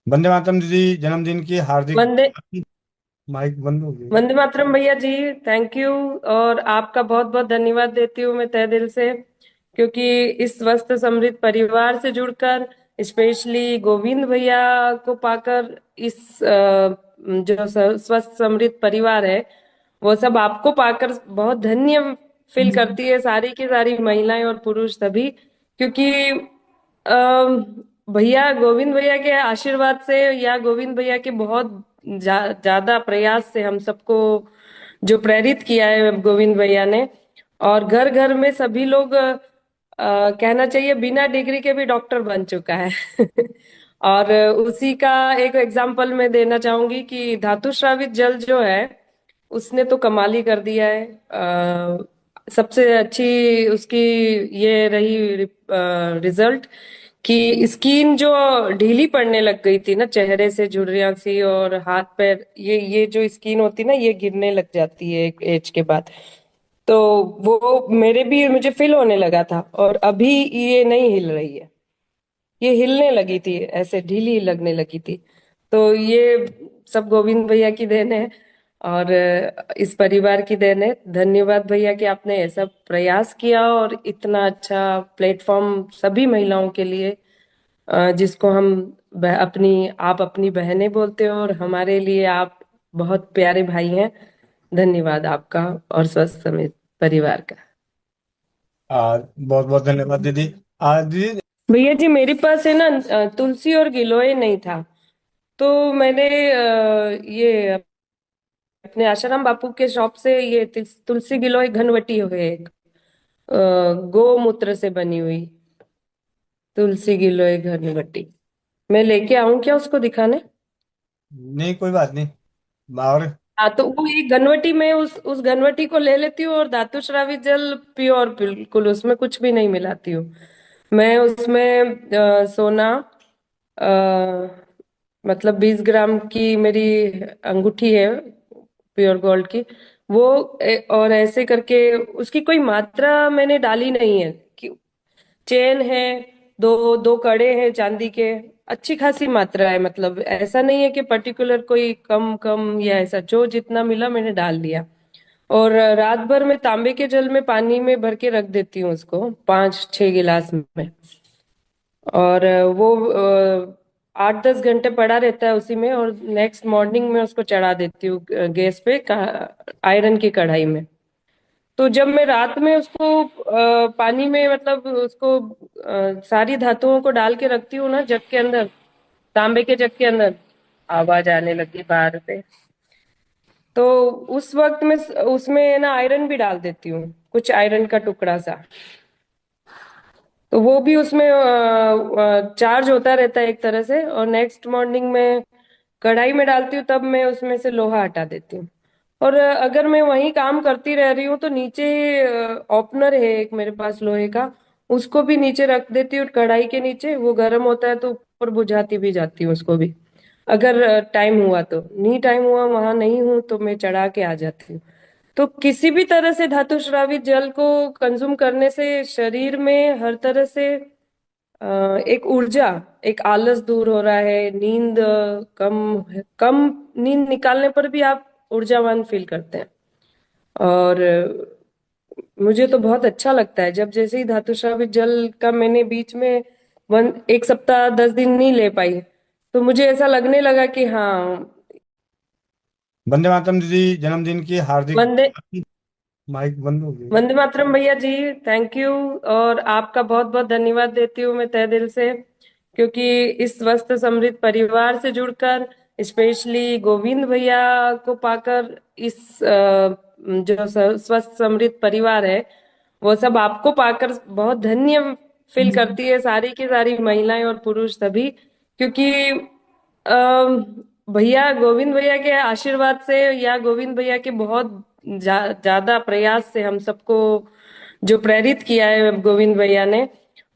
वंदे मातरम दीदी, जन्मदिन की हार्दिक। वंदे माइक बंद हो गई। वंदे मातरम भैया जी। Thank you. और आपका बहुत बहुत धन्यवाद देती हूँ मैं तहे दिल से, क्योंकि इस स्वस्थ समृद्ध परिवार से जुड़कर, स्पेशली गोविंद भैया को पाकर, इस जो स्वस्थ समृद्ध परिवार है, वो सब आपको पाकर बहुत धन्य फील करती है, सारी की सारी महिलाएं और पुरुष सभी। क्योंकि भैया, गोविंद भैया के आशीर्वाद से या गोविंद भैया के बहुत ज्यादा प्रयास से हम सबको जो प्रेरित किया है गोविंद भैया ने, और घर घर में सभी लोग कहना चाहिए बिना डिग्री के भी डॉक्टर बन चुका है। और उसी का एक एग्जांपल मैं देना चाहूंगी कि धातु श्रावित जल जो है, उसने तो कमाल ही कर दिया है। सबसे अच्छी उसकी ये रही रिजल्ट कि स्किन जो ढीली पड़ने लग गई थी ना, चेहरे से झुर्रियां सी और हाथ पैर, ये जो स्किन होती ना, ये गिरने लग जाती है एक एज के बाद। तो वो मेरे भी मुझे फील होने लगा था, और अभी ये नहीं हिल रही है। ये हिलने लगी थी, ऐसे ढीली लगने लगी थी। तो ये सब गोविंद भैया की देन है, और इस परिवार की देन है। धन्यवाद भैया कि आपने ऐसा प्रयास किया और इतना अच्छा प्लेटफॉर्म सभी महिलाओं के लिए, जिसको हम अपनी, आप अपनी बहनें बोलते हो, और हमारे लिए आप बहुत प्यारे भाई हैं। धन्यवाद आपका और स्वस्थ समेत परिवार का। बहुत बहुत धन्यवाद दीदी। दीदी। भैया जी, मेरे पास है ना तुलसी और गिलोय नहीं था। तो मैंने ये अपने आशाराम बापू के शॉप से ये तुलसी गिलोय घनवटी है एक, गोमूत्र से बनी हुई तुलसी गिलोय घनवटी। मैं लेके आऊं क्या उसको दिखाने? नहीं, कोई बात नहीं। और हाँ, तो वो एक घनवटी में उस घनवटी को ले लेती हूँ, और धातु श्रावित जल प्योर, बिल्कुल उसमें कुछ भी नहीं मिलाती हूँ। मैं उसमें सोना, अ, मतलब 20 ग्राम की मेरी अंगूठी है प्योर गोल्ड की, वो और ऐसे करके उसकी कोई मात्रा मैंने डाली नहीं है कि चेन है, दो दो कड़े हैं चांदी के, अच्छी खासी मात्रा है। मतलब ऐसा नहीं है कि पर्टिकुलर कोई कम कम या ऐसा, जो जितना मिला मैंने डाल दिया। और रात भर मैं तांबे के जल में पानी में भर के रख देती हूँ उसको, 5-6 गिलास में। और वो 8-10 घंटे पड़ा रहता है उसी में, और नेक्स्ट मॉर्निंग में उसको चढ़ा देती हूँ गैस पे, आयरन की कढ़ाई में। तो जब मैं रात में उसको पानी में, मतलब उसको सारी धातुओं को डाल के रखती हूँ ना जग के अंदर, तांबे के जग के अंदर, आवाज आने लगी बाहर से। तो उस वक्त में उसमें ना आयरन भी डाल देती हूँ, कुछ आयरन का टुकड़ा सा। तो वो भी उसमें चार्ज होता रहता है एक तरह से, और नेक्स्ट मॉर्निंग में कढ़ाई में डालती हूँ, तब मैं उसमें से लोहा हटा देती हूँ। और अगर मैं वहीं काम करती रह रही हूँ तो नीचे ओपनर है एक मेरे पास लोहे का, उसको भी नीचे रख देती हूँ कढ़ाई के नीचे। वो गर्म होता है तो ऊपर बुझाती भी जाती हूँ उसको भी, अगर टाइम हुआ तो। नहीं टाइम हुआ, वहां नहीं हूँ, तो मैं चढ़ा के आ जाती हूँ। तो किसी भी तरह से धातु स्रावित जल को कंज्यूम करने से शरीर में हर तरह से एक ऊर्जा, एक आलस दूर हो रहा है। नींद कम कम नींद निकालने पर भी आप ऊर्जावान फील करते हैं। और मुझे तो बहुत अच्छा लगता है जब, जैसे ही धातु स्रावित जल का मैंने बीच में 1 सप्ताह 10 दिन नहीं ले पाई, तो मुझे ऐसा लगने लगा कि हाँ। वंदे मातरम दीदी, जन्मदिन की हार्दिक। वंदे माइक बंद हो गई। वंदे मातरम भैया जी। Thank you. और आपका बहुत बहुत धन्यवाद देती हूँ मैं तहे दिल से, क्योंकि इस स्वस्थ समृद्ध परिवार से जुड़कर, स्पेशली गोविंद भैया को पाकर, इस जो स्वस्थ समृद्ध परिवार है, वो सब आपको पाकर बहुत धन्य फील करती है, सारी की सारी महिलाएं और पुरुष सभी। क्योंकि भैया, गोविंद भैया के आशीर्वाद से या गोविंद भैया के बहुत ज्यादा प्रयास से हम सबको जो प्रेरित किया है गोविंद भैया ने,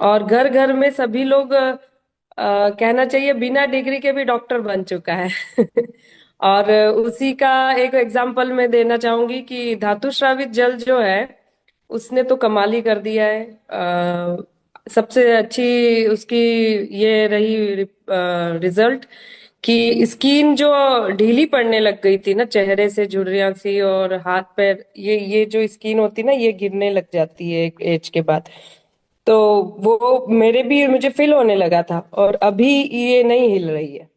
और घर घर में सभी लोग कहना चाहिए बिना डिग्री के भी डॉक्टर बन चुका है। और उसी का एक एग्जांपल मैं देना चाहूंगी कि धातु श्रावित जल जो है, उसने तो कमाल ही कर दिया है। सबसे अच्छी उसकी ये रही रिजल्ट कि स्किन जो ढीली पड़ने लग गई थी ना, चेहरे से झुर्रियां सी और हाथ पैर, ये जो स्किन होती ना, ये गिरने लग जाती है एक एज के बाद। तो वो मेरे भी मुझे फील होने लगा था, और अभी ये नहीं हिल रही है।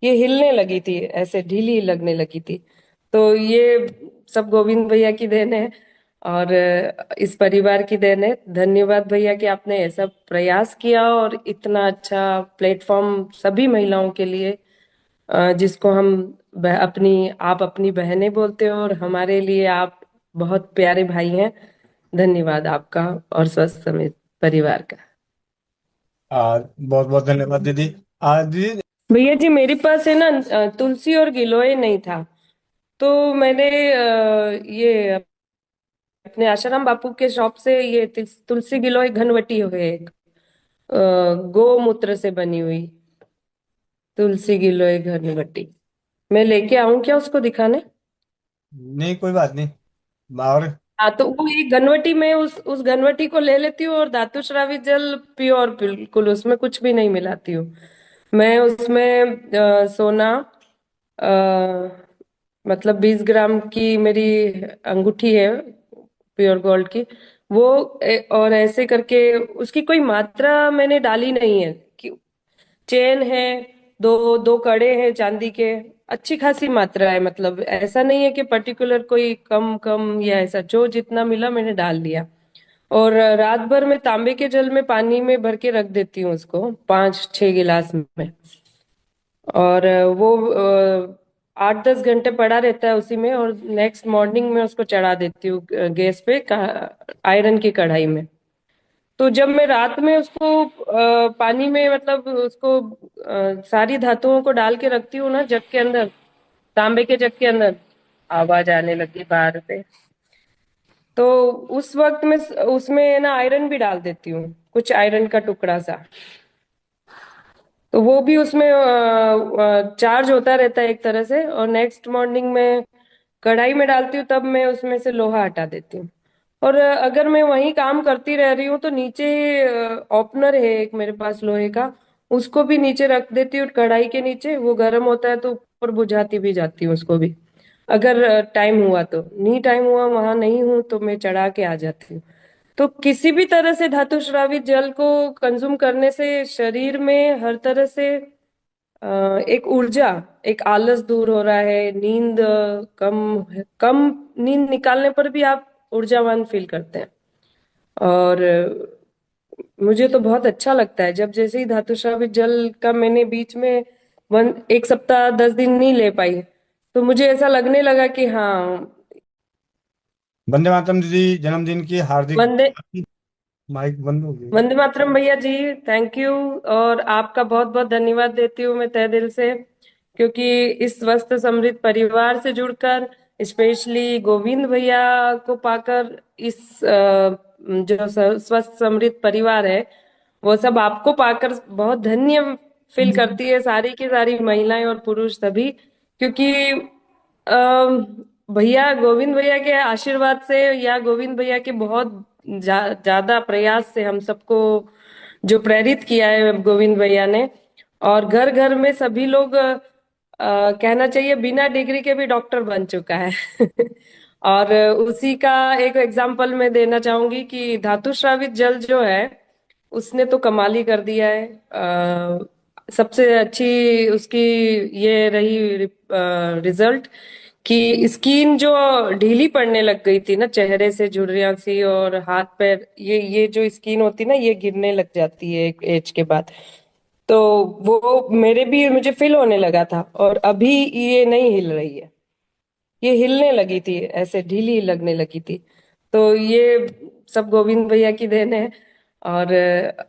ये हिलने लगी थी, ऐसे ढीली लगने लगी थी। तो ये सब गोविंद भैया की देन है, और इस परिवार की देन है। धन्यवाद भैया कि आपने ऐसा प्रयास किया और इतना अच्छा प्लेटफॉर्म सभी महिलाओं के लिए, जिसको हम आप अपनी बहनें बोलते हो, और हमारे लिए आप बहुत प्यारे भाई हैं। धन्यवाद आपका और स्वस्थ समेत परिवार का। बहुत बहुत धन्यवाद दीदी। दीदी, भैया जी, मेरे पास है ना तुलसी और गिलोय नहीं था। तो मैंने ये अपने आशाराम बापू के शॉप से ये तुलसी गिलोय घनवटी है एक, गोमूत्र से बनी हुई तुलसी गिलोय घनवटी। मैं लेके आऊं क्या उसको दिखाने? नहीं कोई बात नहीं। और हाँ, तो वो एक घनवटी में उस घनवटी को ले लेती हूँ, और धातु स्रावी जल प्योर, बिल्कुल उसमें कुछ भी नहीं मिलाती हूँ। मैं उसमें सोना, अ, मतलब 20 ग्राम की मेरी अंगूठी है प्योर गोल्ड की, वो और ऐसे करके उसकी कोई मात्रा मैंने डाली नहीं है कि चेन है, दो दो कड़े हैं चांदी के, अच्छी खासी मात्रा है। मतलब ऐसा नहीं है कि पर्टिकुलर कोई कम कम या ऐसा, जो जितना मिला मैंने डाल दिया। और रात भर मैं तांबे के जल में पानी में भर के रख देती हूँ उसको, 5-6 गिलास में। और वो 8-10 घंटे पड़ा रहता है उसी में, और नेक्स्ट मॉर्निंग में उसको चढ़ा देती हूँ गैस पे, आयरन की कढ़ाई में। तो जब मैं रात में उसको पानी में, मतलब उसको सारी धातुओं को डाल के रखती हूँ ना जग के अंदर, तांबे के जग के अंदर, आवाज आने लगी बाहर से। तो उस वक्त में उसमें ना आयरन भी डाल देती हूँ, कुछ आयरन का टुकड़ा सा। तो वो भी उसमें चार्ज होता रहता है एक तरह से, और नेक्स्ट मॉर्निंग में कढ़ाई में डालती हूँ, तब मैं उसमें से लोहा हटा देती हूँ। और अगर मैं वहीं काम करती रह रही हूँ तो नीचे ओपनर है एक मेरे पास लोहे का, उसको भी नीचे रख देती हूँ कढ़ाई के नीचे। वो गर्म होता है तो ऊपर बुझाती भी जाती हूँ उसको भी, अगर टाइम हुआ तो। नहीं टाइम हुआ, वहां नहीं हूँ, तो मैं चढ़ा के आ जाती हूँ। तो किसी भी तरह से धातु स्रावी जल को कंज्यूम करने से शरीर में हर तरह से एक ऊर्जा, एक आलस दूर हो रहा है। नींद कम कम नींद निकालने पर भी आप ऊर्जावान फील करते हैं। और मुझे तो बहुत अच्छा लगता है जब, जैसे ही धातु स्रावी जल का मैंने बीच में 1 सप्ताह 10 दिन नहीं ले पाई, तो मुझे ऐसा लगने लगा कि हाँ। वंदे मातरम दीदी, जन्मदिन की हार्दिक। वंदे माइक बंद हो गया। वंदे मातरम भैया जी, थैंक यू। और आपका बहुत बहुत धन्यवाद देती हूँ मैं तहे दिल से, क्योंकि इस स्वस्थ समृद्ध परिवार से जुड़कर, स्पेशली गोविंद भैया को पाकर, इस जो स्वस्थ समृद्ध परिवार है, वो सब आपको पाकर बहुत धन्य फील करती है, सारी की सारी महिलाएं और पुरुष सभी। क्योंकि भैया, गोविंद भैया के आशीर्वाद से, या गोविंद भैया के बहुत ज्यादा प्रयास से हम सबको जो प्रेरित किया है गोविंद भैया ने, और घर घर में सभी लोग कहना चाहिए बिना डिग्री के भी डॉक्टर बन चुका है। और उसी का एक एग्जांपल मैं देना चाहूंगी कि धातु स्रावित जल जो है, उसने तो कमाल ही कर दिया है। सबसे अच्छी उसकी ये रही रिजल्ट कि स्किन जो ढीली पड़ने लग गई थी ना, चेहरे से झुर्रियां सी और हाथ पैर, ये जो स्किन होती ना, ये गिरने लग जाती है एक एज के बाद। तो वो मेरे भी मुझे फील होने लगा था, और अभी ये नहीं हिल रही है। ये हिलने लगी थी, ऐसे ढीली लगने लगी थी। तो ये सब गोविंद भैया की देन है, और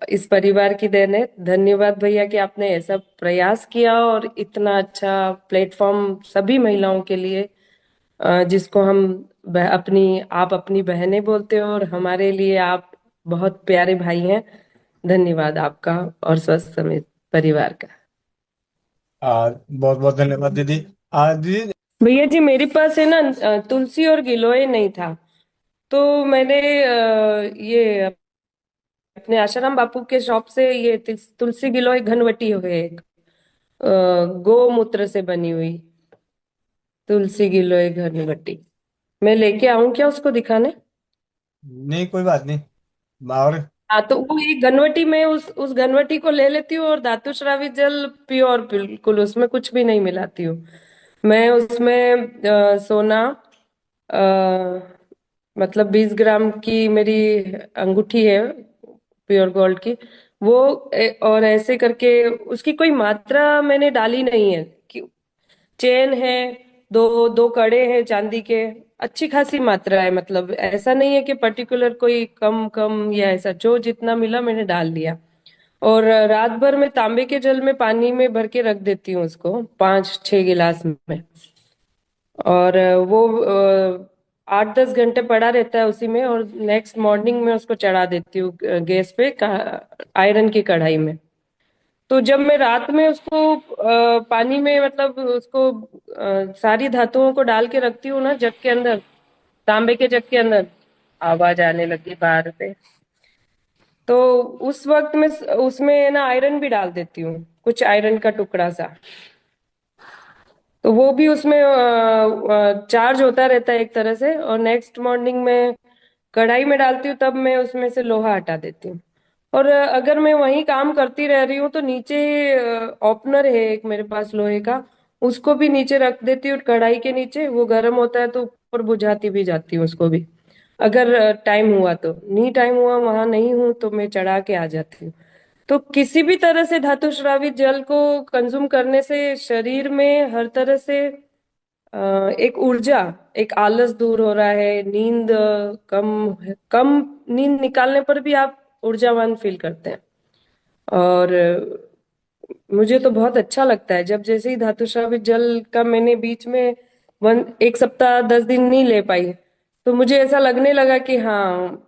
इस परिवार की देन है। धन्यवाद भैया कि आपने ऐसा प्रयास किया और इतना अच्छा प्लेटफॉर्म सभी महिलाओं के लिए, जिसको हम आप अपनी बहनें बोलते हो, और हमारे लिए आप बहुत प्यारे भाई हैं। धन्यवाद आपका और स्वस्थ समेत परिवार का। बहुत बहुत धन्यवाद दीदी। दीदी, भैया जी, मेरे पास है ना तुलसी और गिलोय नहीं था। तो मैंने ये अपने आशाराम बापू के शॉप से ये तुलसी गिलोय घनवटी है एक, गोमूत्र से बनी हुई तुलसी गिलोय घनवटी। मैं लेके आऊं क्या उसको दिखाने? नहीं कोई बात नहीं। और हाँ, तो वो एक घनवटी में उस घनवटी को ले लेती हूँ, और धातु श्रावित जल प्योर, बिल्कुल उसमें कुछ भी नहीं मिलाती हूँ। मैं उसमें सोना, अ, मतलब 20 ग्राम की मेरी अंगूठी है प्योर गोल्ड की, वो और ऐसे करके उसकी कोई मात्रा मैंने डाली नहीं है कि चेन है, दो दो कड़े हैं चांदी के, अच्छी खासी मात्रा है, मतलब ऐसा नहीं है कि पर्टिकुलर कोई कम कम या ऐसा, जो जितना मिला मैंने डाल दिया। और रात भर मैं तांबे के जल में पानी में भर के रख देती हूँ उसको, 5-6 गिलास में। और वो 8-10 घंटे पड़ा रहता है उसी में, और नेक्स्ट मॉर्निंग में उसको चढ़ा देती हूँ गैस पे, आयरन की कढ़ाई में। तो जब मैं रात में उसको पानी में, मतलब उसको सारी धातुओं को डाल के रखती हूँ ना जग के अंदर, तांबे के जग के अंदर, आवाज आने लगी बाहर से। तो उस वक्त में उसमें ना आयरन भी डाल देती हूँ, कुछ आयरन का टुकड़ा सा। तो वो भी उसमें चार्ज होता रहता है एक तरह से, और नेक्स्ट मॉर्निंग में कढ़ाई में डालती हूँ, तब मैं उसमें से लोहा हटा देती हूँ। और अगर मैं वहीं काम करती रह रही हूँ तो नीचे ओपनर है एक मेरे पास लोहे का, उसको भी नीचे रख देती हूँ कढ़ाई के नीचे, वो गर्म होता है तो ऊपर बुझाती भी जाती हूँ उसको भी। अगर टाइम हुआ तो, नहीं टाइम हुआ, वहां नहीं हूं, तो मैं चढ़ा के आ जाती हूँ। तो किसी भी तरह से धातु स्रावित जल को कंज्यूम करने से शरीर में हर तरह से एक ऊर्जा, एक आलस दूर हो रहा है, नींद कम कम नींद निकालने पर भी आप ऊर्जावान फील करते हैं। और मुझे तो बहुत अच्छा लगता है जब, जैसे ही धातु स्रावित जल का मैंने बीच में 1 सप्ताह 10 दिन नहीं ले पाई, तो मुझे ऐसा लगने लगा कि हाँ,